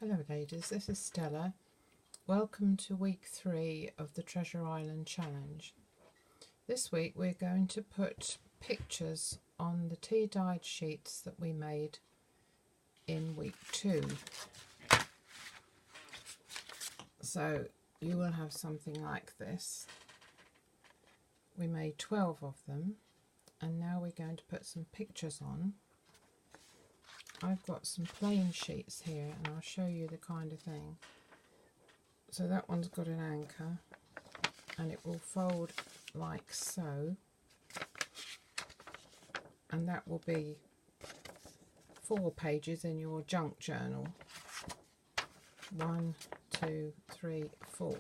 Hello ladies, this is Stella. Welcome to week 3 of the Treasure Island Challenge. This week we're going to put pictures on the tea dyed sheets that we made in week 2. So you will have something like this. We made 12 of them and now we're going to put some pictures on. I've got some plain sheets here and I'll show you the kind of thing. So that one's got an anchor and it will fold like so, and that will be 4 pages in your junk journal. 1, 2, 3, 4.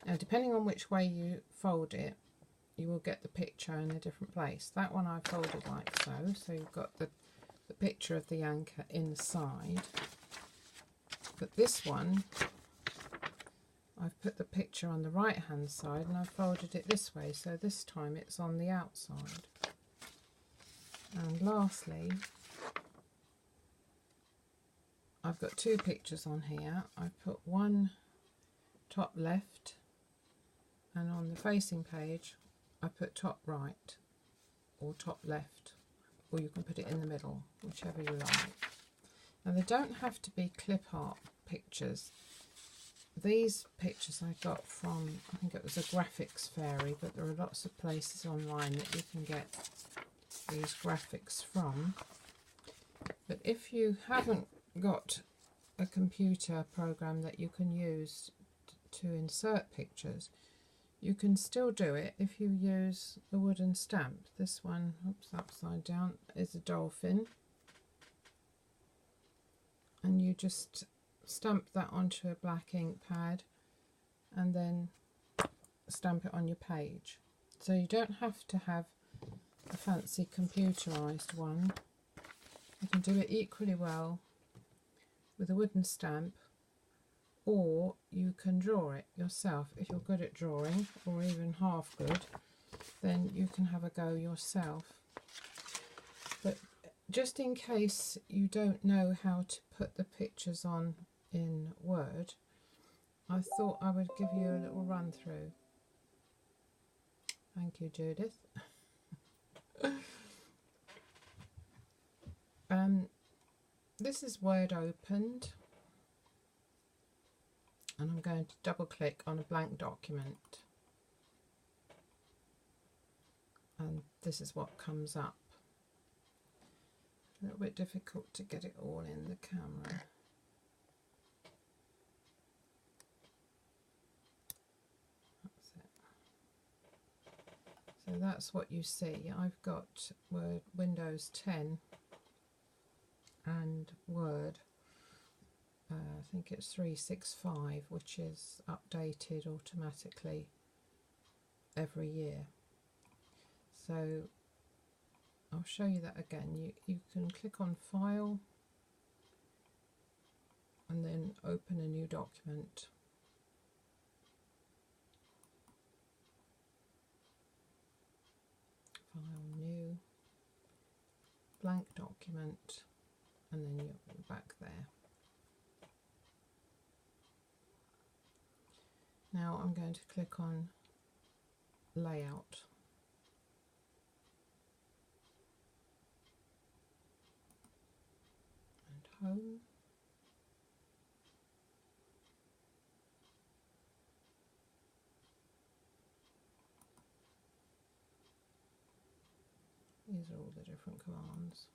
Now depending on which way you fold it, you will get the picture in a different place. That one I folded like so, so you've got the picture of the anchor inside. But this one, I've put the picture on the right hand side and I've folded it this way, so this time it's on the outside. And lastly, I've got 2 pictures on here. I've put one top left, and on the facing page I put top right or top left, or you can put it in the middle, whichever you like. Now they don't have to be clip art pictures. These pictures I got from, I think it was a graphics fairy, but there are lots of places online that you can get these graphics from. But if you haven't got a computer program that you can use to insert pictures, you can still do it if you use a wooden stamp. This one, oops, upside down, is a dolphin. And you just stamp that onto a black ink pad and then stamp it on your page. So you don't have to have a fancy computerized one. You can do it equally well with a wooden stamp, or you can draw it yourself. If you're good at drawing, or even half good, then you can have a go yourself. But just in case you don't know how to put the pictures on in Word, I thought I would give you a little run through. Thank you, Judith. This is Word opened, and I'm going to double click on a blank document, and this is what comes up. A little bit difficult to get it all in the camera. That's it. So that's what you see. I've got Word Windows 10 and Word, I think it's 365, which is updated automatically every year. So I'll show you that again. You can click on File and then open a new document. File, New, blank document, and then you're back there. Now I'm going to click on Layout. Home. These are all the different commands.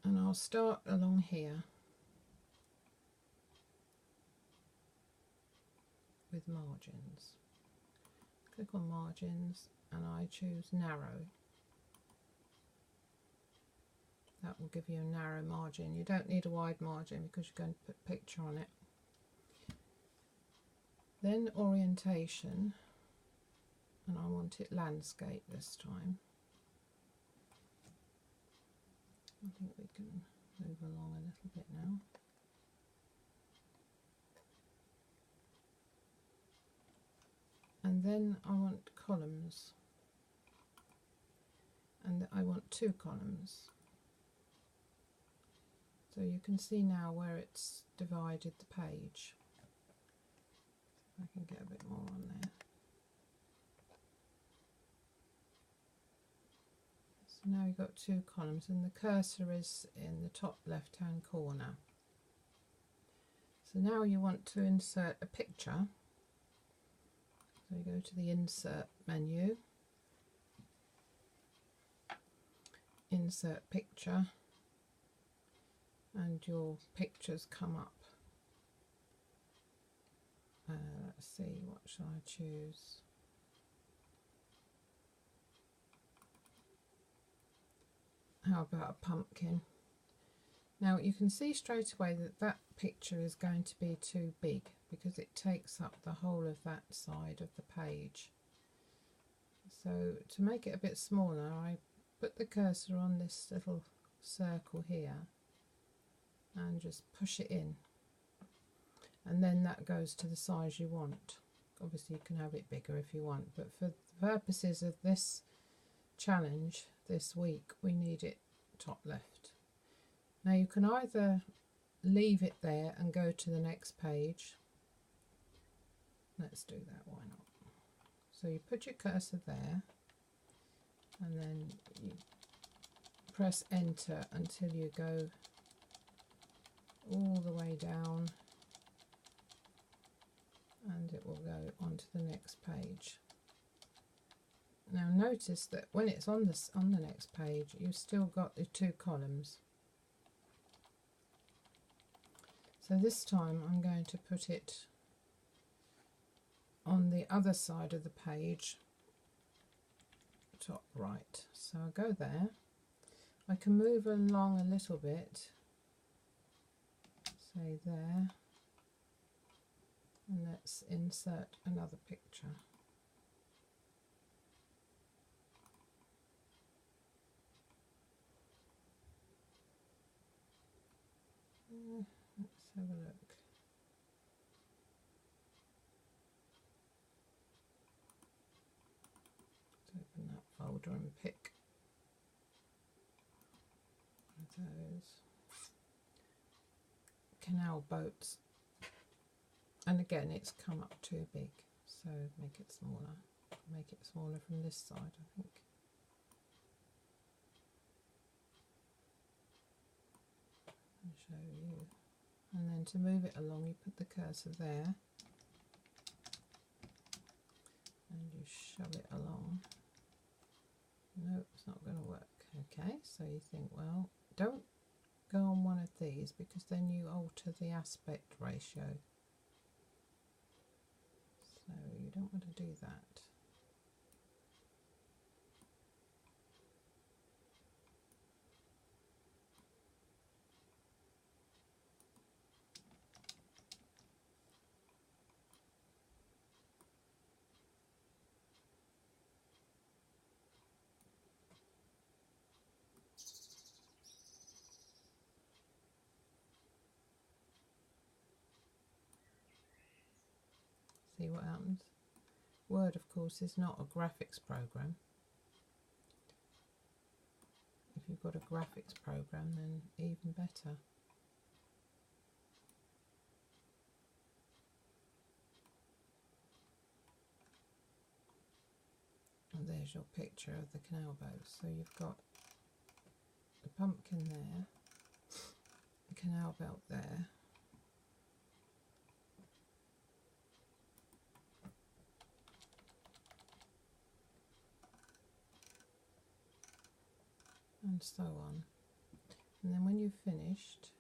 And I'll start along here with margins. Click on margins and I choose narrow. That will give you a narrow margin. You don't need a wide margin because you're going to put a picture on it. Then orientation, and I want it landscape this time. I think we can move along a little bit now. And then I want columns, and I want 2 columns. So you can see now where it's divided the page. I can get a bit more on there. So now you've got 2 columns and the cursor is in the top left hand corner. So now you want to insert a picture. So you go to the insert menu, insert picture, and your pictures come up. Let's see, what shall I choose? How about a pumpkin? Now you can see straight away that that picture is going to be too big because it takes up the whole of that side of the page. So to make it a bit smaller, I put the cursor on this little circle here and just push it in, and then that goes to the size you want. Obviously you can have it bigger if you want, but for the purposes of this challenge this week we need it top left. Now you can either leave it there and go to the next page. Let's do that, why not? So you put your cursor there and then you press enter until you go all the way down, and it will go onto the next page. Now notice that when it's on the next page, you've still got the 2 columns. So this time I'm going to put it on the other side of the page, top right. So I go there. I can move along a little bit, say there, and let's insert another picture. Let's have a look. Let's open that folder and pick one of those canal boats. And again, it's come up too big, so make it smaller. Make it smaller from this side, I think. I'll show you. And then to move it along, you put the cursor there and you shove it along. No, it's not going to work. Okay, so you think, well, don't go on one of these because then you alter the aspect ratio. So you don't want to do that. See what happens. Word, of course, is not a graphics program. If you've got a graphics program, then even better. And there's your picture of the canal boat. So you've got the pumpkin there, the canal belt there, and so on. And then when you've finished,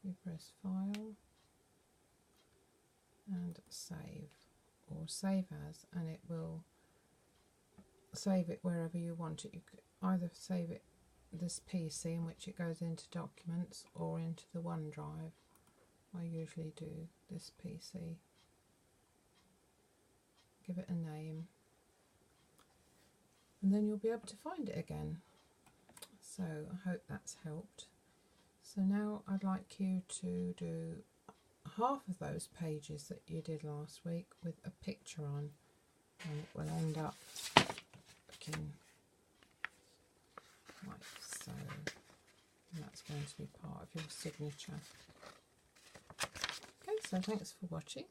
you press File and Save, or Save As, and it will save it wherever you want it. You could either save it this PC, in which it goes into Documents, or into the OneDrive. I usually do this PC. Give it a name, and then you'll be able to find it again. So I hope that's helped. So now I'd like you to do half of those pages that you did last week with a picture on, and it will end up looking like so. And that's going to be part of your signature. Okay, so thanks for watching.